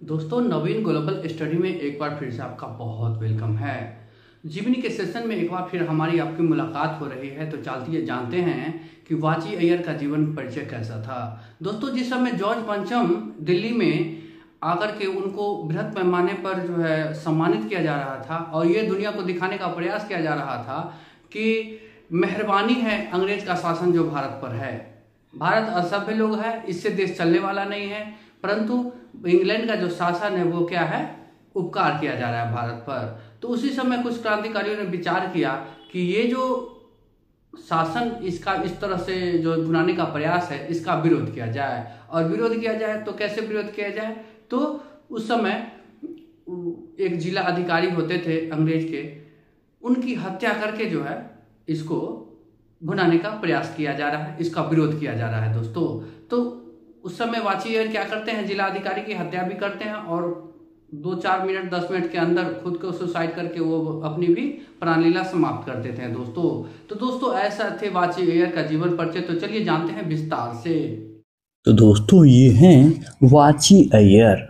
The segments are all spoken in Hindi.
दोस्तों, नवीन ग्लोबल स्टडी में एक बार फिर से आपका बहुत वेलकम है। जीवनी के सेशन में एक बार फिर हमारी आपकी मुलाकात हो रही है। तो चलते जानते हैं कि वाची अय्यर का जीवन परिचय कैसा था। दोस्तों, जिस समय जॉर्ज पंचम दिल्ली में आकर के उनको बृहद पैमाने पर जो है सम्मानित किया जा रहा था और ये दुनिया को दिखाने का प्रयास किया जा रहा था कि मेहरबानी है अंग्रेज का शासन जो भारत पर है। भारत असभ्य लोग है, इससे देश चलने वाला नहीं है, परंतु इंग्लैंड का जो शासन है वो क्या है, उपकार किया जा रहा है भारत पर। तो उसी समय कुछ क्रांतिकारियों ने विचार किया कि ये जो शासन इसका इस तरह से जो बनाने का प्रयास है इसका विरोध किया जाए। और विरोध किया जाए तो कैसे विरोध किया जाए, तो उस समय एक जिला अधिकारी होते थे अंग्रेज के, उनकी हत्या करके जो है इसको भुनाने का प्रयास किया जा रहा है, इसका विरोध किया जा रहा है। दोस्तों, तो उस समय वाची अय्यर क्या करते हैं, जिला अधिकारी की हत्या भी करते हैं और 2-4 मिनट 10 मिनट के अंदर खुद को सुसाइड करके वो अपनी भी प्राणलीला समाप्त कर देते हैं। दोस्तों ऐसा थे वाची अय्यर का जीवन परिचय। तो चलिए जानते हैं विस्तार से। तो दोस्तों ये हैं वाची अय्यर।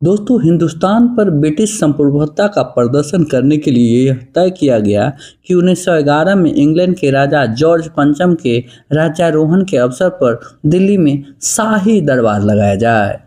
दोस्तों, हिंदुस्तान पर ब्रिटिश संप्रभुता का प्रदर्शन करने के लिए यह तय किया गया कि 1911 में इंग्लैंड के राजा जॉर्ज पंचम के राज्यारोहण के अवसर पर दिल्ली में शाही दरबार लगाया जाए।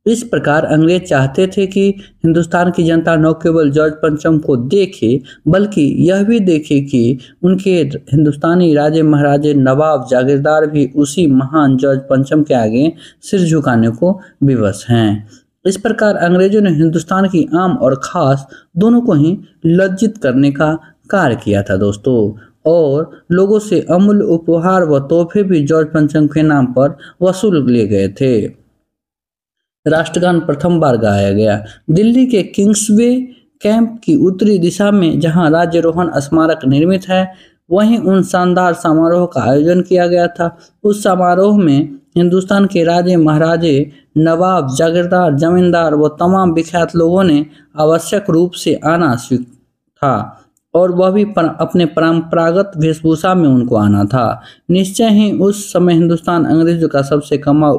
इस प्रकार अंग्रेज चाहते थे कि हिंदुस्तान की जनता न केवल जॉर्ज पंचम को देखे बल्कि यह भी देखे कि उनके हिंदुस्तानी राजे महाराजे नवाब जागीरदार भी उसी महान जॉर्ज पंचम के आगे सिर झुकाने को विवश हैं। इस प्रकार अंग्रेजों ने हिंदुस्तान की आम और खास दोनों को ही लज्जित करने का कार्य किया था दोस्तों, और लोगों से अमूल्य उपहार व तोहफे भी जॉर्ज पंचम के नाम पर वसूल लिए गए थे। राष्ट्रगान प्रथम बार गाया गया। दिल्ली के किंग्सवे कैंप की उत्तरी दिशा में जहां राज्यारोहण स्मारक निर्मित है, वहीं उन शानदार समारोह का आयोजन किया गया था। उस समारोह में हिंदुस्तान के राजे महाराजे नवाब जागीरदार जमींदार व तमाम विख्यात लोगों ने आवश्यक रूप से आना था और वह भी अपने परंपरागत वेशभूषा में उनको आना था। निश्चय ही उस समय हिंदुस्तान अंग्रेजों का सबसे कमा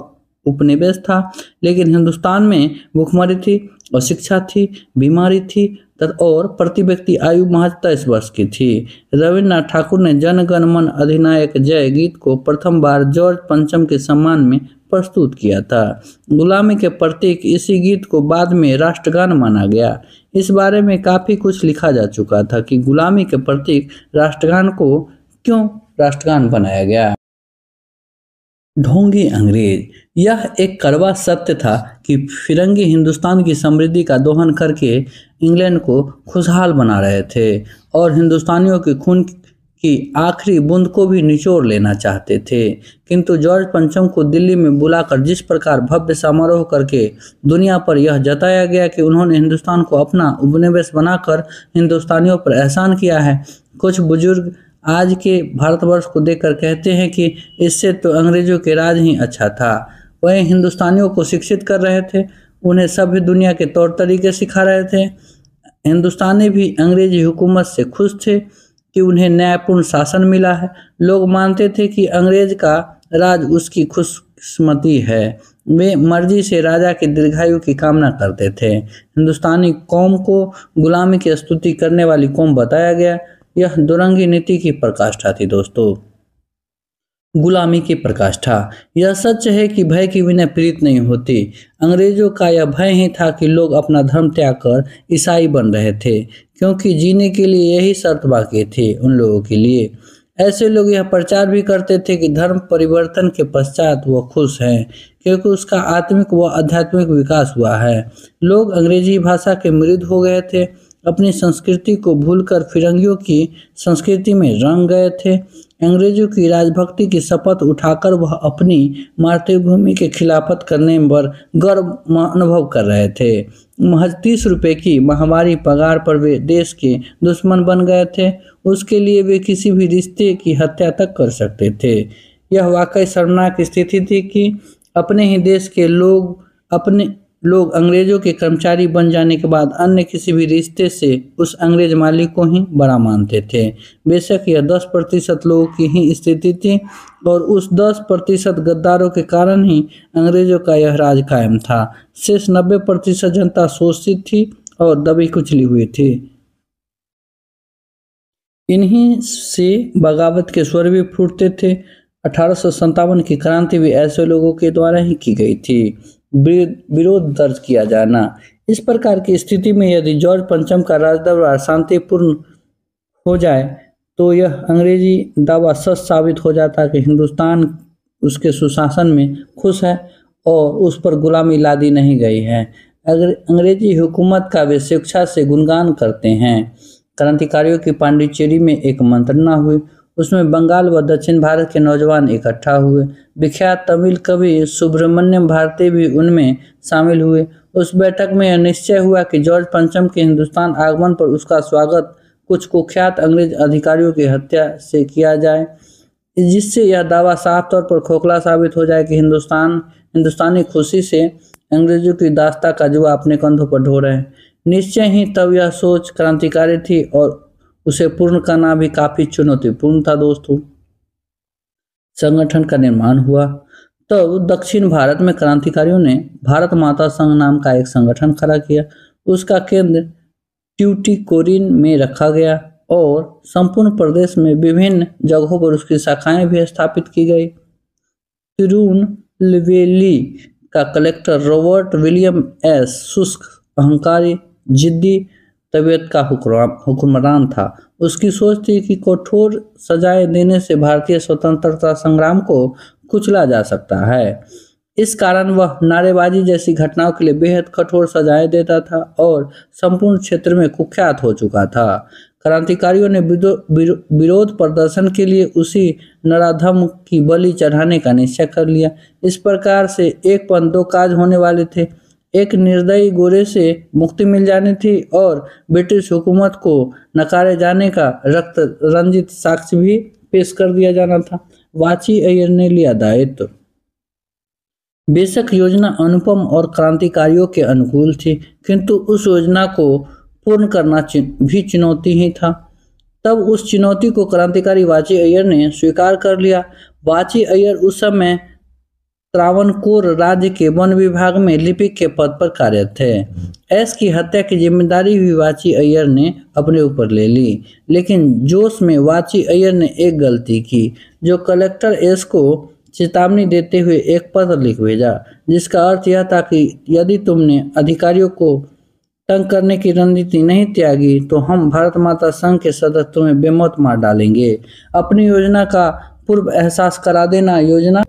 उपनिवेश था, लेकिन हिंदुस्तान में भूखमरी थी, अशिक्षा थी, बीमारी थी और प्रति व्यक्ति आयु महज 23 वर्ष की थी। रविन्द्रनाथ ठाकुर ने जन गण मन अधिनायक जय गीत को प्रथम बार जॉर्ज पंचम के सम्मान में प्रस्तुत किया था। गुलामी के प्रतीक इसी गीत को बाद में राष्ट्रगान माना गया। इस बारे में काफी कुछ लिखा जा चुका था कि गुलामी के प्रतीक राष्ट्रगान को क्यों राष्ट्रगान बनाया गया। ढोंगी अंग्रेज। यह एक कड़वा सत्य था कि फिरंगी हिंदुस्तान की समृद्धि का दोहन करके इंग्लैंड को खुशहाल बना रहे थे और हिंदुस्तानियों के खून की आखिरी बूंद को भी निचोड़ लेना चाहते थे। किंतु जॉर्ज पंचम को दिल्ली में बुलाकर जिस प्रकार भव्य समारोह करके दुनिया पर यह जताया गया कि उन्होंने हिंदुस्तान को अपना उपनिवेश बनाकर हिंदुस्तानियों पर एहसान किया है, कुछ बुजुर्ग आज के भारतवर्ष को देखकर कहते हैं कि इससे तो अंग्रेजों के राज ही अच्छा था। वह हिंदुस्तानियों को शिक्षित कर रहे थे, उन्हें सभ्य दुनिया के तौर तरीके सिखा रहे थे। हिंदुस्तानी भी अंग्रेजी हुकूमत से खुश थे कि उन्हें न्यायपूर्ण शासन मिला है। लोग मानते थे कि अंग्रेज का राज उसकी खुशकिस्मती है। वे मर्जी से राजा के दीर्घायु की कामना करते थे। हिंदुस्तानी कौम को गुलामी की स्तुति करने वाली कौम बताया गया। यह दुरंगी नीति की पराकाष्ठा थी दोस्तों, गुलामी की पराकाष्ठा। यह सच है कि भय की बिना प्रीत नहीं होती। अंग्रेजों का यह भय ही था कि लोग अपना धर्म त्याग कर ईसाई बन रहे थे, क्योंकि जीने के लिए यही शर्त बाकी थी उन लोगों के लिए। ऐसे लोग यह प्रचार भी करते थे कि धर्म परिवर्तन के पश्चात वह खुश है, क्योंकि उसका आत्मिक व आध्यात्मिक विकास हुआ है। लोग अंग्रेजी भाषा के मृत हो गए थे, अपनी संस्कृति को भूलकर फिरंगियों की संस्कृति में रंग गए थे। अंग्रेजों की राजभक्ति की शपथ उठाकर वह अपनी मातृभूमि के खिलाफत करने पर गर्व अनुभव कर रहे थे। महज 30 रुपये की माहवारी पगार पर वे देश के दुश्मन बन गए थे। उसके लिए वे किसी भी रिश्ते की हत्या तक कर सकते थे। यह वाकई शर्मनाक स्थिति थी कि अपने ही देश के लोग अपने लोग अंग्रेजों के कर्मचारी बन जाने के बाद अन्य किसी भी रिश्ते से उस अंग्रेज मालिक को ही बड़ा मानते थे। बेशक यह 10% लोगों की ही स्थिति थी और उस 10% गद्दारों के कारण ही अंग्रेजों का यह राज कायम था। शेष 90% जनता शोषित थी और दबी कुचली हुई थी। इन्हीं से बगावत के स्वर भी फूटते थे। 1857 की क्रांति भी ऐसे लोगों के द्वारा ही की गई थी। विरोध दर्ज किया जाना। इस प्रकार की स्थिति में यदि जॉर्ज पंचम का राजदरबार शांतिपूर्ण हो जाए तो यह अंग्रेजी दावा सच साबित हो जाता कि हिंदुस्तान उसके सुशासन में खुश है और उस पर गुलामी लादी नहीं गई है। अगर अंग्रेजी हुकूमत का वे स्वेच्छा से गुणगान करते हैं। क्रांतिकारियों की पांडिचेरी में एक मंत्रणा हुई। उसमें बंगाल व दक्षिण भारत के नौजवान इकट्ठा हुए। विख्यात तमिल कवि सुब्रमण्यम भारती भी उनमें शामिल हुए। उस बैठक में यह निश्चय हुआ कि जॉर्ज पंचम के हिंदुस्तान आगमन पर उसका स्वागत कुछ कुख्यात अंग्रेज अधिकारियों की हत्या से किया जाए, जिससे यह दावा साफ तौर पर खोखला साबित हो जाए कि हिंदुस्तानी खुशी से अंग्रेजों की दास्ता का जुआ अपने कंधों पर ढो रहे हैं। निश्चय ही तब यह सोच क्रांतिकारी थी और उसे पूर्ण करना भी काफी चुनौतीपूर्ण था। दोस्तों, संगठन का निर्माण हुआ। तब दक्षिण भारत में क्रांतिकारियों ने भारत माता संघ नाम का एक संगठन खड़ा किया। उसका केंद्र ट्यूटिकोरिन में रखा गया और संपूर्ण प्रदेश में विभिन्न जगहों पर उसकी शाखाएं भी स्थापित की गई। तिरुनेलवेली का कलेक्टर रॉबर्ट विलियम एस शुष्क, अहंकारी, जिद्दी तबीयत का हुक्मरान था। उसकी सोच थी कि कठोर सजाएं देने से भारतीय स्वतंत्रता संग्राम को कुचला जा सकता है। इस कारण वह नारेबाजी जैसी घटनाओं के लिए बेहद कठोर सजाएं देता था और संपूर्ण क्षेत्र में कुख्यात हो चुका था। क्रांतिकारियों ने विरोध प्रदर्शन के लिए उसी नराधम की बलि चढ़ाने का निश्चय कर लिया। इस प्रकार से एक पन दो काज होने वाले थे। एक निर्दयी गोरे से मुक्ति मिल जानी थी और ब्रिटिश हुकूमत को नकारे जाने का रक्त रंजित साक्ष्य भी पेश कर दिया जाना था। वाची अय्यर ने लिया दायित्व। बेशक योजना अनुपम और क्रांतिकारियों के अनुकूल थी, किंतु उस योजना को पूर्ण करना भी चुनौती ही था। तब उस चुनौती को क्रांतिकारी वाची अय्यर ने स्वीकार कर लिया। वाची अय्यर उस समय त्रावणकोर राज्य के वन विभाग में लिपिक के पद पर कार्यरत थे। एस की हत्या की जिम्मेदारी भी वाची अय्यर ने अपने ऊपर ले ली, लेकिन जोश में वाची अय्यर ने एक गलती की, जो कलेक्टर एस को चेतावनी देते हुए एक पत्र लिख भेजा, जिसका अर्थ यह था कि यदि तुमने अधिकारियों को तंग करने की रणनीति नहीं त्यागी तो हम भारत माता संघ के सदस्य तुम्हें बेमौत मार डालेंगे। अपनी योजना का पूर्व एहसास करा देना योजना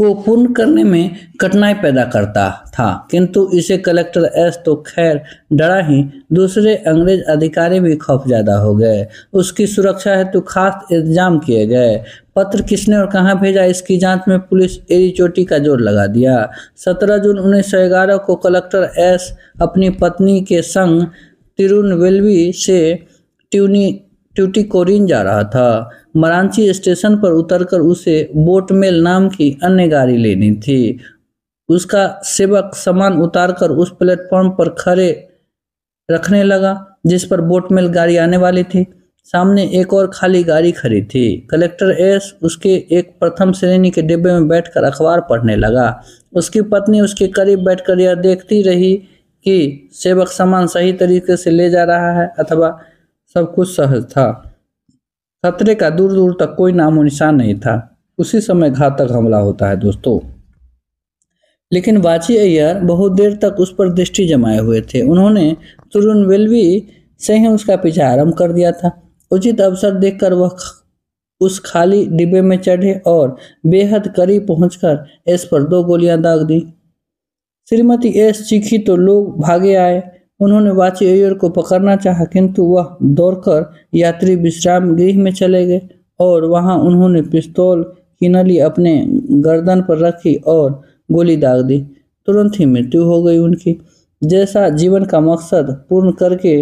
को पूर्ण करने में कठिनाई पैदा करता था, किंतु इसे कलेक्टर एस तो खैर डरा ही, दूसरे अंग्रेज अधिकारी भी खौफजदा हो गए। उसकी सुरक्षा हेतु खास इंतजाम किए गए। पत्र किसने और कहां भेजा, इसकी जांच में पुलिस एड़ी चोटी का जोर लगा दिया। 17 जून 1911 को कलेक्टर एस अपनी पत्नी के संग तिरुनेलवेली से ट्यूटिकोरिन जा रहा था। मरांची स्टेशन पर उतरकर उसे बोटमेल नाम की अन्य गाड़ी लेनी थी। उसका सेवक सामान उतारकर उस प्लेटफॉर्म पर खड़े रखने लगा जिस पर बोटमेल गाड़ी आने वाली थी। सामने एक और खाली गाड़ी खड़ी थी। कलेक्टर एस उसके एक प्रथम श्रेणी के डिब्बे में बैठकर अखबार पढ़ने लगा। उसकी पत्नी उसके करीब बैठकर यह देखती रही कि सेवक सामान सही तरीके से ले जा रहा है अथवा सब कुछ सहज था। खतरे का दूर दूर तक कोई नामो निशान नहीं था। उसी समय घातक हमला होता है दोस्तों। लेकिन वाची अय्यर बहुत देर तक उस पर दृष्टि जमाए हुए थे। उन्होंने तिरुनेलवेली से ही उसका पीछा आरंभ कर दिया था। उचित अवसर देखकर वह उस खाली डिब्बे में चढ़े और बेहद करीब पहुंचकर एस पर 2 गोलियां दाग दी। श्रीमती एस चीखी तो लोग भागे आए। उन्होंने वाची अय्यर को पकड़ना चाहा, किंतु वह दौड़कर यात्री विश्राम गृह में चले गए और वहां उन्होंने पिस्तौल की नली अपने गर्दन पर रखी और गोली दाग दी। तुरंत ही मृत्यु हो गई उनकी। जैसा जीवन का मकसद पूर्ण करके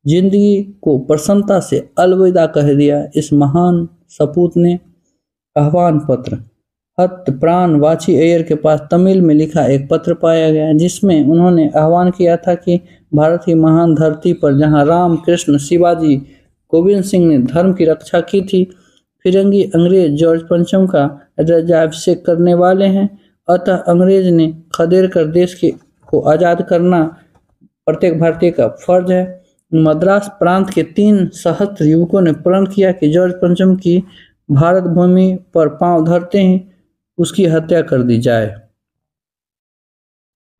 जिंदगी को प्रसन्नता से अलविदा कह दिया, इस महान सपूत ने आह्वान पत्र हत्य प्राण वाची अय्यर के पास तमिल में लिखा एक पत्र पाया गया जिसमें उन्होंने आह्वान किया था कि भारत की महान धरती पर जहां राम कृष्ण शिवाजी गोविंद सिंह ने धर्म की रक्षा की थी, फिरंगी अंग्रेज जॉर्ज पंचम का राज्याभिषेक करने वाले हैं। अतः अंग्रेज ने खदेड़ कर देश को आज़ाद करना प्रत्येक भारतीय का फर्ज है। मद्रास प्रांत के 3 सहस्त्र युवकों ने प्रण किया कि जॉर्ज पंचम की भारत भूमि पर पांव धरते ही उसकी हत्या कर दी जाए।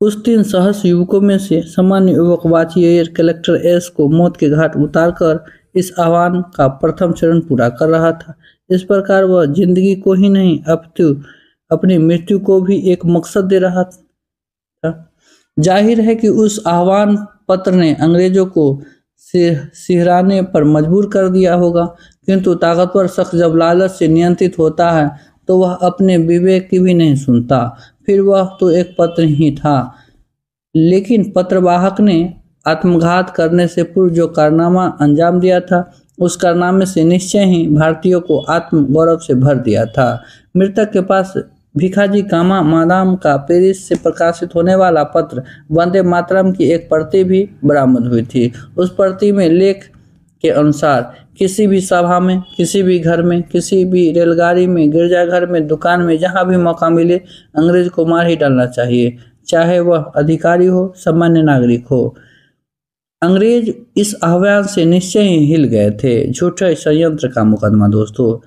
उस 3 सहस्त्र युवकों में से सामान्य युवक वाची अय्यर कलेक्टर एस को मौत के घाट उतारकर इस आह्वान का प्रथम चरण पूरा कर रहा था। इस प्रकार वह जिंदगी को ही नहीं अपितु अपनी मृत्यु को भी एक मकसद दे रहा था। जाहिर है कि उस आह्वान पत्र ने अंग्रेजों को सिहराने पर मजबूर कर दिया होगा, किंतु ताकतवर शख्स जब लालच से नियंत्रित होता है तो वह अपने विवेक की भी नहीं सुनता। फिर वह तो एक पत्र ही था, लेकिन पत्रवाहक ने आत्मघात करने से पूर्व जो कारनामा अंजाम दिया था, उस कारनामे से निश्चय ही भारतीयों को आत्म गौरव से भर दिया था। मृतक के पास भिखाजी कामा मादाम का पेरिस से प्रकाशित होने वाला पत्र वंदे मातरम की एक प्रति भी बरामद हुई थी। उस प्रति में लेख के अनुसार किसी भी सभा में, किसी भी घर में, किसी भी रेलगाड़ी में, गिरजाघर में, दुकान में, जहां भी मौका मिले अंग्रेज को मार ही डालना चाहिए, चाहे वह अधिकारी हो, सामान्य नागरिक हो। अंग्रेज इस आह्वान से निश्चय ही हिल गए थे। झूठे षड्यंत्र का मुकदमा। दोस्तों,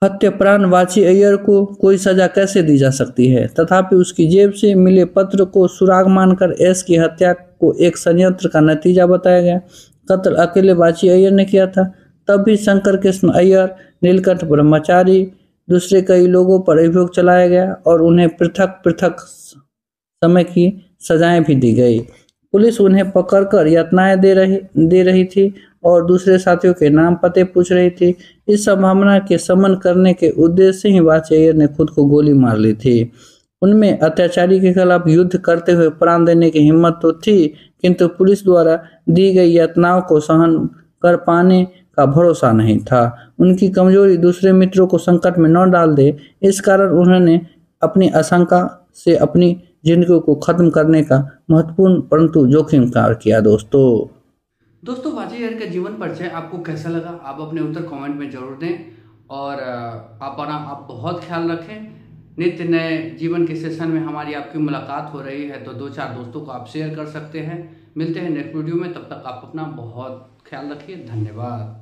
हत्याप्राण वाची अय्यर को कोई सजा कैसे दी जा सकती है? तथापि उसकी जेब से मिले पत्र को सुराग मानकर एस की हत्या को एक षड्यंत्र का नतीजा बताया गया। कत्ल अकेले वाची अय्यर ने किया था। तब भी शंकर कृष्ण अय्यर, नीलकंठ ब्रह्मचारी, दूसरे कई लोगों पर अभियोग चलाया गया और उन्हें पृथक पृथक समय की सजाएं भी दी गई। पुलिस उन्हें पकड़कर यातनाएं दे रही थी और दूसरे साथियों के नाम पते पूछ रही थी। इस संभावना के शमन करने के उद्देश्य से ही वाची अय्यर ने खुद को गोली मार ली थी। उनमें अत्याचारी के खिलाफ युद्ध करते हुए प्राण देने की हिम्मत तो थी, किंतु पुलिस द्वारा दी गई यातनाओं को सहन कर पाने का भरोसा नहीं था। उनकी कमजोरी दूसरे मित्रों को संकट में न डाल दे, इस कारण उन्होंने अपनी आशंका से अपनी जिंदगी को खत्म करने का महत्वपूर्ण परंतु जोखिम कार्य किया। दोस्तों वाची अय्यर का जीवन परिचय आपको कैसा लगा? आप अपने उत्तर कमेंट में जरूर दें और आप बहुत ख्याल रखें। नित्य नए जीवन के सेशन में हमारी आपकी मुलाकात हो रही है, तो 2-4 दोस्तों को आप शेयर कर सकते हैं। मिलते हैं नेक्स्ट वीडियो में, तब तक आप अपना बहुत ख्याल रखिए। धन्यवाद।